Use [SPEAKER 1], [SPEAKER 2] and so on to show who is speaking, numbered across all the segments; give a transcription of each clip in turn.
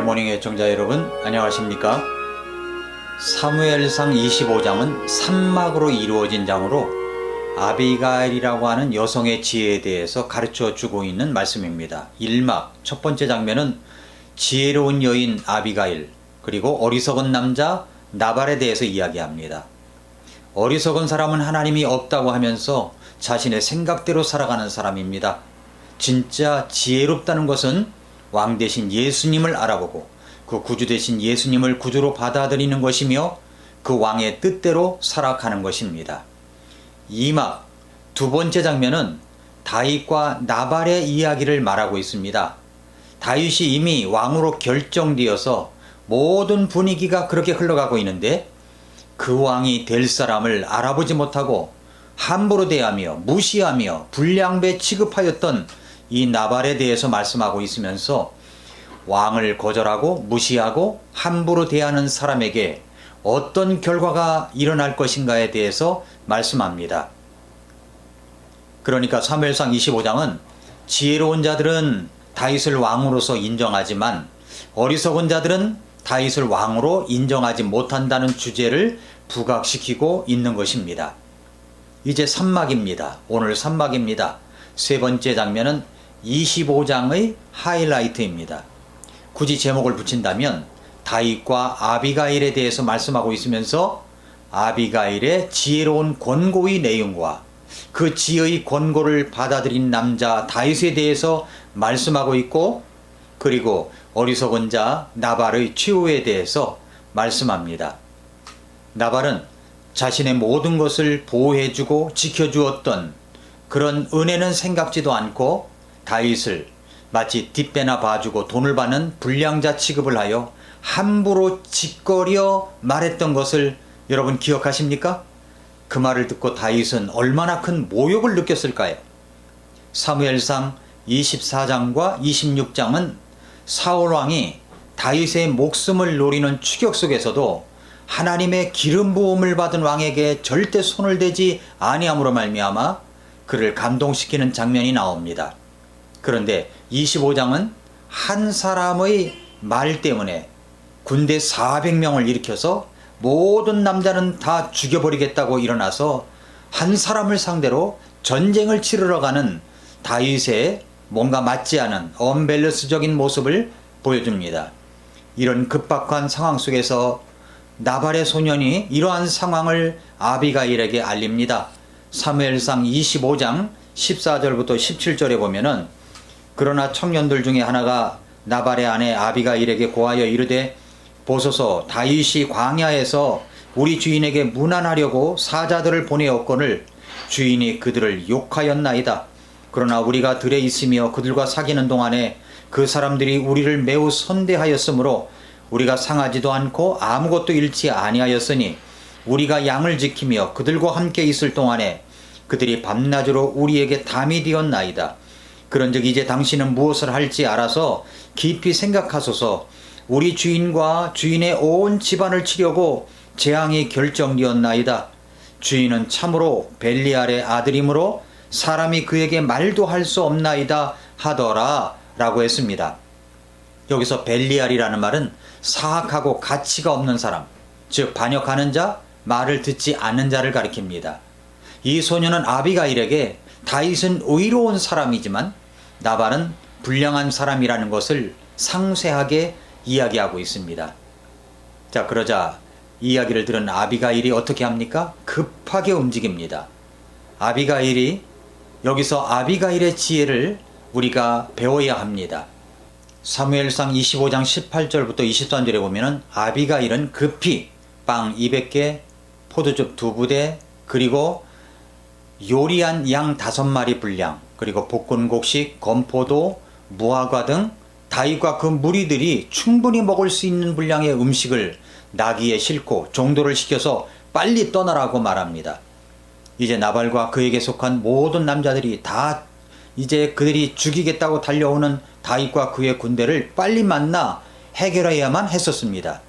[SPEAKER 1] 모닝 애청자 여러분 안녕하십니까? 사무엘상 25장은 3막으로 이루어진 장으로 아비가일이라고 하는 여성의 지혜에 대해서 가르쳐 주고 있는 말씀입니다. 1막 첫 번째 장면은 지혜로운 여인 아비가일 그리고 어리석은 남자 나발에 대해서 이야기합니다. 어리석은 사람은 하나님이 없다고 하면서 자신의 생각대로 살아가는 사람입니다. 진짜 지혜롭다는 것은 왕 대신 예수님을 알아보고 그 구주 대신 예수님을 구주로 받아들이는 것이며 그 왕의 뜻대로 살아가는 것입니다. 2막 두 번째 장면은 다윗과 나발의 이야기를 말하고 있습니다. 다윗이 이미 왕으로 결정되어서 모든 분위기가 그렇게 흘러가고 있는데 그 왕이 될 사람을 알아보지 못하고 함부로 대하며 무시하며 불량배 취급하였던 이 나발에 대해서 말씀하고 있으면서 왕을 거절하고 무시하고 함부로 대하는 사람에게 어떤 결과가 일어날 것인가에 대해서 말씀합니다. 그러니까 사무엘상 25장은 지혜로운 자들은 다윗을 왕으로서 인정하지만 어리석은 자들은 다윗을 왕으로 인정하지 못한다는 주제를 부각시키고 있는 것입니다. 이제 3막입니다. 오늘 3막입니다. 세 번째 장면은 25장의 하이라이트입니다. 굳이 제목을 붙인다면 다윗과 아비가일에 대해서 말씀하고 있으면서 아비가일의 지혜로운 권고의 내용과 그 지혜의 권고를 받아들인 남자 다윗에 대해서 말씀하고 있고 그리고 어리석은 자 나발의 최후에 대해서 말씀합니다. 나발은 자신의 모든 것을 보호해주고 지켜주었던 그런 은혜는 생각지도 않고 다윗을 마치 뒷배나 봐주고 돈을 받는 불량자 취급을 하여 함부로 짓거려 말했던 것을 여러분 기억하십니까? 그 말을 듣고 다윗은 얼마나 큰 모욕을 느꼈을까요? 사무엘상 24장과 26장은 사울왕이 다윗의 목숨을 노리는 추격 속에서도 하나님의 기름 부음을 받은 왕에게 절대 손을 대지 아니함으로 말미암아 그를 감동시키는 장면이 나옵니다. 그런데 25장은 한 사람의 말 때문에 군대 400명을 일으켜서 모든 남자는 다 죽여버리겠다고 일어나서 한 사람을 상대로 전쟁을 치르러 가는 다윗의 뭔가 맞지 않은 언밸런스적인 모습을 보여줍니다. 이런 급박한 상황 속에서 나발의 소년이 이러한 상황을 아비가일에게 알립니다. 사무엘상 25장 14절부터 17절에 보면은 그러나 청년들 중에 하나가 나발의 아내 아비가일에게 고하여 이르되 보소서 다윗이 광야에서 우리 주인에게 문안하려고 사자들을 보내었거늘 주인이 그들을 욕하였나이다. 그러나 우리가 들에 있으며 그들과 사귀는 동안에 그 사람들이 우리를 매우 선대하였으므로 우리가 상하지도 않고 아무것도 잃지 아니하였으니 우리가 양을 지키며 그들과 함께 있을 동안에 그들이 밤낮으로 우리에게 담이 되었나이다. 그런즉 이제 당신은 무엇을 할지 알아서 깊이 생각하소서. 우리 주인과 주인의 온 집안을 치려고 재앙이 결정되었나이다. 주인은 참으로 벨리알의 아들이므로 사람이 그에게 말도 할 수 없나이다 하더라 라고 했습니다. 여기서 벨리알이라는 말은 사악하고 가치가 없는 사람, 즉 반역하는 자, 말을 듣지 않는 자를 가리킵니다. 이 소녀는 아비가일에게 다윗은 의로운 사람이지만 나발은 불량한 사람이라는 것을 상세하게 이야기하고 있습니다. 자, 그러자 이야기를 들은 아비가일이 어떻게 합니까? 급하게 움직입니다. 아비가일이 여기서 아비가일의 지혜를 우리가 배워야 합니다. 사무엘상 25장 18절부터 23절에 보면은 아비가일은 급히 빵 200개, 포도즙 2부대, 그리고 요리한 양 5마리 분량, 그리고 볶은 곡식, 건포도, 무화과 등 다윗과 그 무리들이 충분히 먹을 수 있는 분량의 음식을 나귀에 싣고 종도를 시켜서 빨리 떠나라고 말합니다. 이제 나발과 그에게 속한 모든 남자들이 다 이제 그들이 죽이겠다고 달려오는 다윗과 그의 군대를 빨리 만나 해결해야만 했었습니다.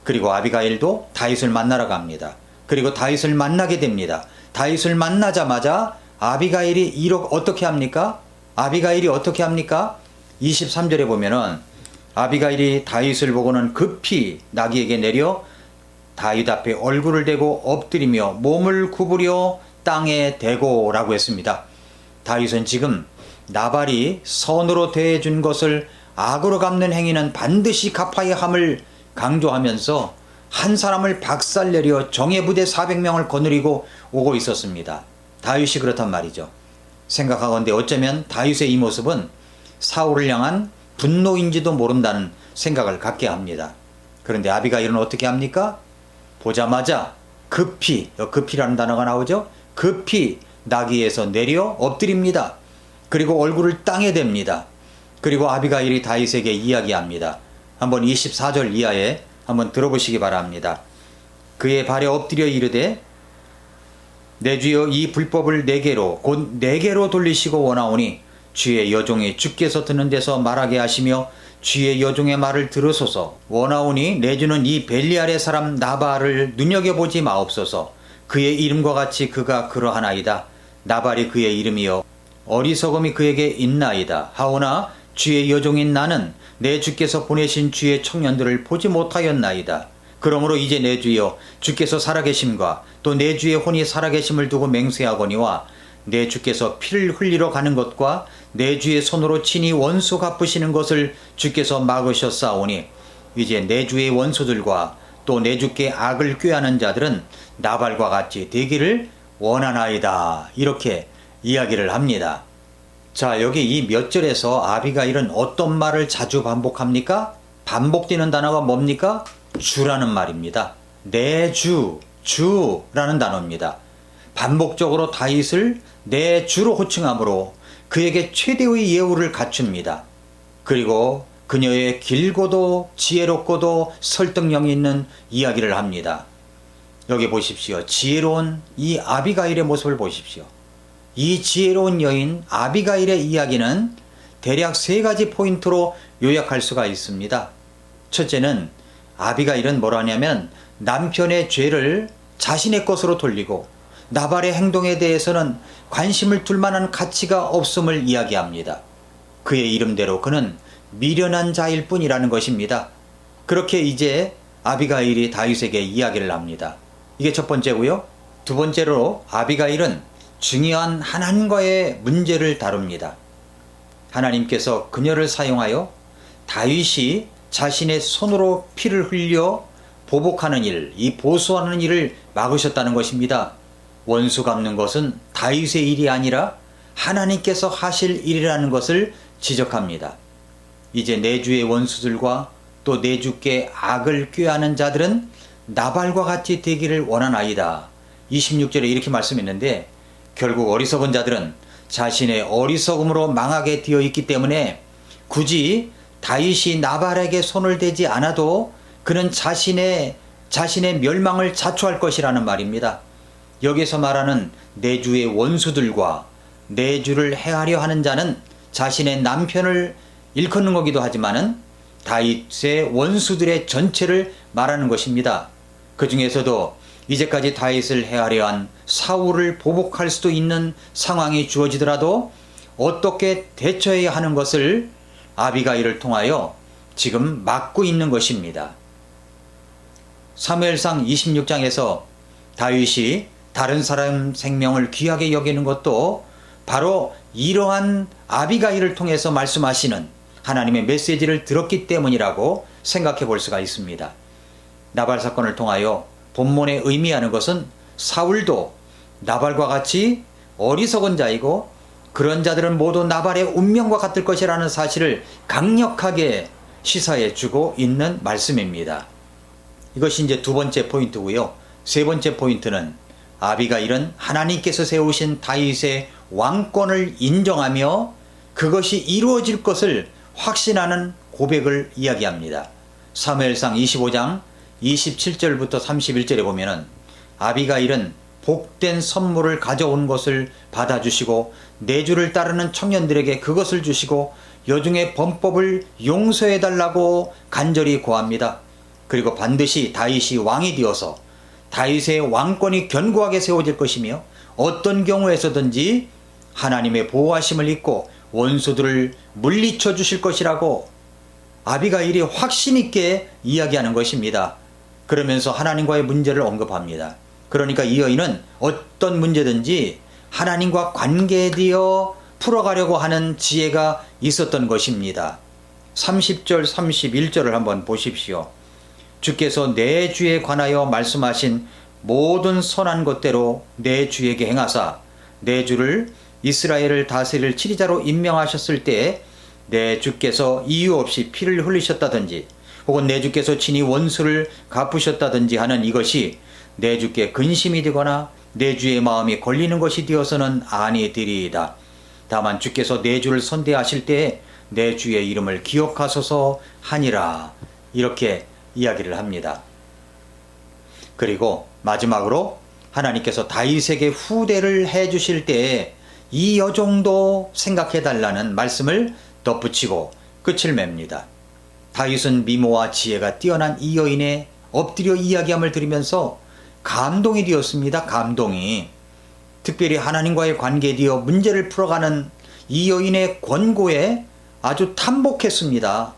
[SPEAKER 1] 그리고 아비가일도 다윗을 만나러 갑니다. 그리고 다윗을 만나게 됩니다. 다윗을 만나자마자 아비가일이 어떻게 합니까? 아비가일이 어떻게 합니까? 23절에 보면은 아비가일이 다윗을 보고는 급히 나귀에게 내려 다윗 앞에 얼굴을 대고 엎드리며 몸을 구부려 땅에 대고라고 했습니다. 다윗은 지금 나발이 선으로 대해준 것을 악으로 갚는 행위는 반드시 갚아야 함을 강조하면서 한 사람을 박살내려 정예부대 400명을 거느리고 오고 있었습니다. 다윗이 그렇단 말이죠. 생각하건대 어쩌면 다윗의 이 모습은 사울을 향한 분노인지도 모른다는 생각을 갖게 합니다. 그런데 아비가일은 어떻게 합니까? 보자마자 급히라는 단어가 나오죠. 급히 나귀에서 내려 엎드립니다. 그리고 얼굴을 땅에 댑니다. 그리고 아비가일이 다윗에게 이야기합니다. 한번 24절 이하에 한번 들어보시기 바랍니다. 그의 발에 엎드려 이르되 내 주여 이 불법을 내게로 곧 내게로 돌리시고 원하오니 주의 여종이 주께서 듣는 데서 말하게 하시며 주의 여종의 말을 들으소서. 원하오니 내 주는 이 벨리알의 사람 나발을 눈여겨보지 마옵소서. 그의 이름과 같이 그가 그러하나이다. 나발이 그의 이름이요 어리석음이 그에게 있나이다. 하오나 주의 여종인 나는 내 주께서 보내신 주의 청년들을 보지 못하였나이다. 그러므로 이제 내 주여 주께서 살아계심과 또 내 주의 혼이 살아계심을 두고 맹세하거니와 내 주께서 피를 흘리러 가는 것과 내 주의 손으로 친히 원수 갚으시는 것을 주께서 막으셨사오니 이제 내 주의 원수들과 또 내 주께 악을 꾀하는 자들은 나발과 같이 되기를 원하나이다. 이렇게 이야기를 합니다. 자, 여기 이 몇 절에서 아비가일은 어떤 말을 자주 반복합니까? 반복되는 단어가 뭡니까? 주라는 말입니다. 내 주라는 단어입니다. 반복적으로 다윗을 내 주로 호칭하므로 그에게 최대의 예우를 갖춥니다. 그리고 그녀의 길고도 지혜롭고도 설득력이 있는 이야기를 합니다. 여기 보십시오. 지혜로운 이 아비가일의 모습을 보십시오. 이 지혜로운 여인 아비가일의 이야기는 대략 3가지 포인트로 요약할 수가 있습니다. 첫째는 아비가일은 뭐라 하냐면 남편의 죄를 자신의 것으로 돌리고 나발의 행동에 대해서는 관심을 둘 만한 가치가 없음을 이야기합니다. 그의 이름대로 그는 미련한 자일 뿐이라는 것입니다. 그렇게 이제 아비가일이 다윗에게 이야기를 합니다. 이게 첫 번째고요. 두 번째로 아비가일은 중요한 하나님과의 문제를 다룹니다. 하나님께서 그녀를 사용하여 다윗이 자신의 손으로 피를 흘려 보복하는 일, 이 보수하는 일을 막으셨다는 것입니다. 원수 갚는 것은 다윗의 일이 아니라 하나님께서 하실 일이라는 것을 지적합니다. 이제 내 주의 원수들과 또 내 주께 악을 꾀하는 자들은 나발과 같이 되기를 원하나이다. 26절에 이렇게 말씀했는데 결국 어리석은 자들은 자신의 어리석음으로 망하게 되어 있기 때문에 굳이 다윗이 나발에게 손을 대지 않아도 그는 자신의 멸망을 자초할 것이라는 말입니다. 여기서 말하는 내 주의 원수들과 내 주를 해하려 하는 자는 자신의 남편을 일컫는 거기도 하지만은 다윗의 원수들의 전체를 말하는 것입니다. 그 중에서도 이제까지 다윗을 해하려 한 사울을 보복할 수도 있는 상황이 주어지더라도 어떻게 대처해야 하는 것을 아비가일을 통하여 지금 막고 있는 것입니다. 사무엘상 26장에서 다윗이 다른 사람 생명을 귀하게 여기는 것도 바로 이러한 아비가일을 통해서 말씀하시는 하나님의 메시지를 들었기 때문이라고 생각해 볼 수가 있습니다. 나발 사건을 통하여 본문에 의미하는 것은 사울도 나발과 같이 어리석은 자이고 그런 자들은 모두 나발의 운명과 같을 것이라는 사실을 강력하게 시사해 주고 있는 말씀입니다. 이것이 이제 두 번째 포인트고요. 세 번째 포인트는 아비가일은 하나님께서 세우신 다윗의 왕권을 인정하며 그것이 이루어질 것을 확신하는 고백을 이야기합니다. 사무엘상 25장 27절부터 31절에 보면은 아비가일은 복된 선물을 가져온 것을 받아주시고 내 주를 따르는 청년들에게 그것을 주시고 여중의 범법을 용서해달라고 간절히 고합니다. 그리고 반드시 다윗이 왕이 되어서 다윗의 왕권이 견고하게 세워질 것이며 어떤 경우에서든지 하나님의 보호하심을 입고 원수들을 물리쳐 주실 것이라고 아비가일이 확신 있게 이야기하는 것입니다. 그러면서 하나님과의 문제를 언급합니다. 그러니까 이 여인은 어떤 문제든지 하나님과 관계되어 풀어가려고 하는 지혜가 있었던 것입니다. 30절 31절을 한번 보십시오. 주께서 내 주에 관하여 말씀하신 모든 선한 것대로 내 주에게 행하사 내 주를 이스라엘을 다스릴 치리자로 임명하셨을 때에 내 주께서 이유 없이 피를 흘리셨다든지 혹은 내 주께서 친히 원수를 갚으셨다든지 하는 이것이 내 주께 근심이 되거나 내 주의 마음이 걸리는 것이 되어서는 아니되리이다. 다만 주께서 내 주를 선대하실 때에 내 주의 이름을 기억하소서 하니라. 이렇게 이야기를 합니다. 그리고 마지막으로 하나님께서 다윗에게 후대를 해주실 때에 이 여종도 생각해달라는 말씀을 덧붙이고 끝을 맺습니다. 다윗은 미모와 지혜가 뛰어난 이 여인의 엎드려 이야기함을 들으면서 감동이 되었습니다. 감동이. 특별히 하나님과의 관계에 되어 문제를 풀어가는 이 여인의 권고에 아주 탐복했습니다.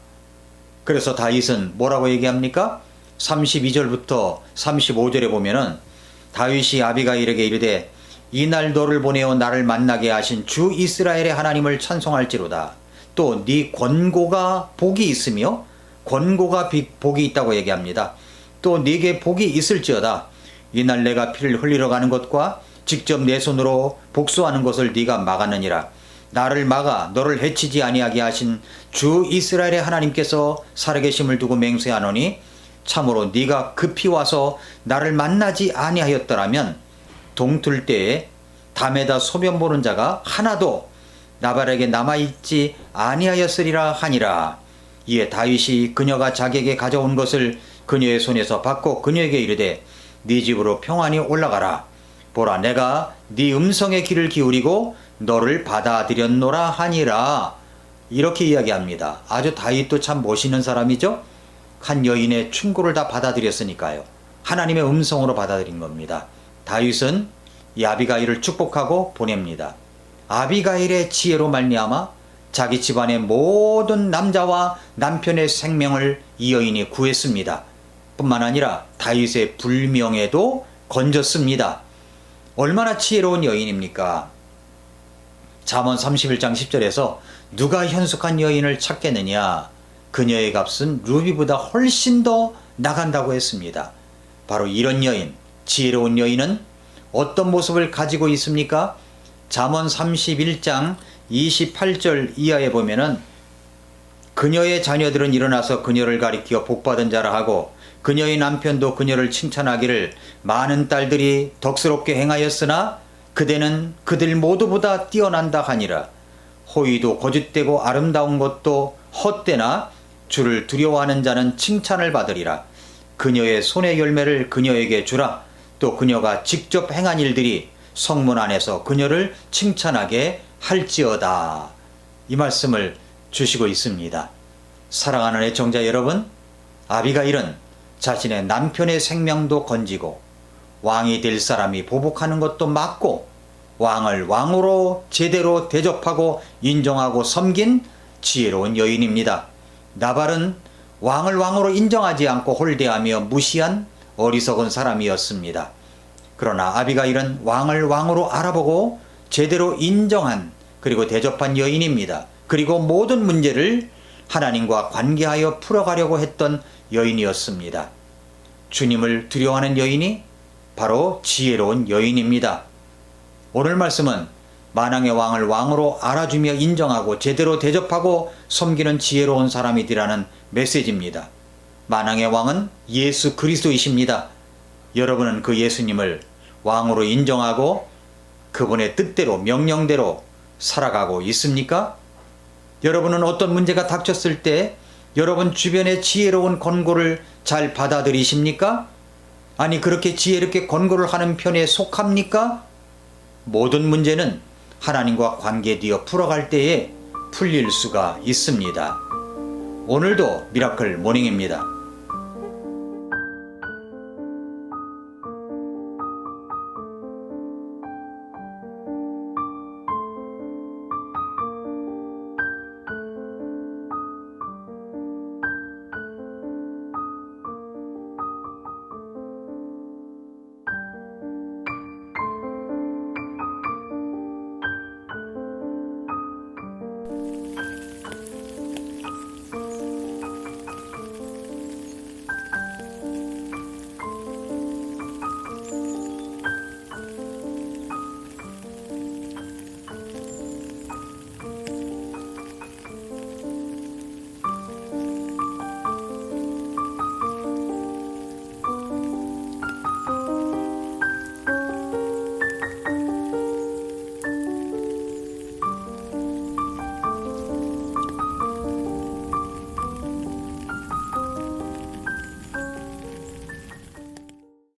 [SPEAKER 1] 그래서 다윗은 뭐라고 얘기합니까? 32절부터 35절에 보면은 다윗이 아비가일에게 이르되 이날 너를 보내어 나를 만나게 하신 주 이스라엘의 하나님을 찬송할지로다. 또 네 권고가 복이 있으며 권고가 복이 있다고 얘기합니다. 또 네게 복이 있을지어다. 이날 내가 피를 흘리러 가는 것과 직접 내 손으로 복수하는 것을 네가 막았느니라. 나를 막아 너를 해치지 아니하게 하신 주 이스라엘의 하나님께서 살아계심을 두고 맹세하노니 참으로 네가 급히 와서 나를 만나지 아니하였더라면 동틀 때에 담에다 소변 보는 자가 하나도 나발에게 남아있지 아니하였으리라 하니라. 이에 다윗이 그녀가 자기에게 가져온 것을 그녀의 손에서 받고 그녀에게 이르되 네 집으로 평안히 올라가라. 보라 내가 네 음성의 귀를 기울이고 너를 받아들였노라 하니라. 이렇게 이야기합니다. 아주 다윗도 참 멋있는 사람이죠. 한 여인의 충고를 다 받아들였으니까요. 하나님의 음성으로 받아들인 겁니다. 다윗은 이 아비가일을 축복하고 보냅니다. 아비가일의 지혜로 말미암아 자기 집안의 모든 남자와 남편의 생명을 이 여인이 구했습니다. 뿐만 아니라 다윗의 불명예도 건졌습니다. 얼마나 지혜로운 여인입니까? 잠언 31장 10절에서 누가 현숙한 여인을 찾겠느냐? 그녀의 값은 루비보다 훨씬 더 나간다고 했습니다. 바로 이런 여인, 지혜로운 여인은 어떤 모습을 가지고 있습니까? 잠언 31장 28절 이하에 보면은 그녀의 자녀들은 일어나서 그녀를 가리켜 복받은 자라 하고 그녀의 남편도 그녀를 칭찬하기를 많은 딸들이 덕스럽게 행하였으나 그대는 그들 모두보다 뛰어난다 하니라. 호의도 거짓되고 아름다운 것도 헛되나 주를 두려워하는 자는 칭찬을 받으리라. 그녀의 손의 열매를 그녀에게 주라. 또 그녀가 직접 행한 일들이 성문 안에서 그녀를 칭찬하게 할지어다. 이 말씀을 주시고 있습니다. 사랑하는 애청자 여러분, 아비가일은 자신의 남편의 생명도 건지고 왕이 될 사람이 보복하는 것도 막고 왕을 왕으로 제대로 대접하고 인정하고 섬긴 지혜로운 여인입니다. 나발은 왕을 왕으로 인정하지 않고 홀대하며 무시한 어리석은 사람이었습니다. 그러나 아비가일은 왕을 왕으로 알아보고 제대로 인정한 그리고 대접한 여인입니다. 그리고 모든 문제를 하나님과 관계하여 풀어가려고 했던 여인이었습니다. 주님을 두려워하는 여인이 바로 지혜로운 여인입니다. 오늘 말씀은 만왕의 왕을 왕으로 알아주며 인정하고 제대로 대접하고 섬기는 지혜로운 사람이 되라는 메시지입니다. 만왕의 왕은 예수 그리스도이십니다. 여러분은 그 예수님을 왕으로 인정하고 그분의 뜻대로 명령대로 살아가고 있습니까? 여러분은 어떤 문제가 닥쳤을 때 여러분 주변의 지혜로운 권고를 잘 받아들이십니까? 아니 그렇게 지혜롭게 권고를 하는 편에 속합니까? 모든 문제는 하나님과 관계되어 풀어갈 때에 풀릴 수가 있습니다. 오늘도 미라클 모닝입니다.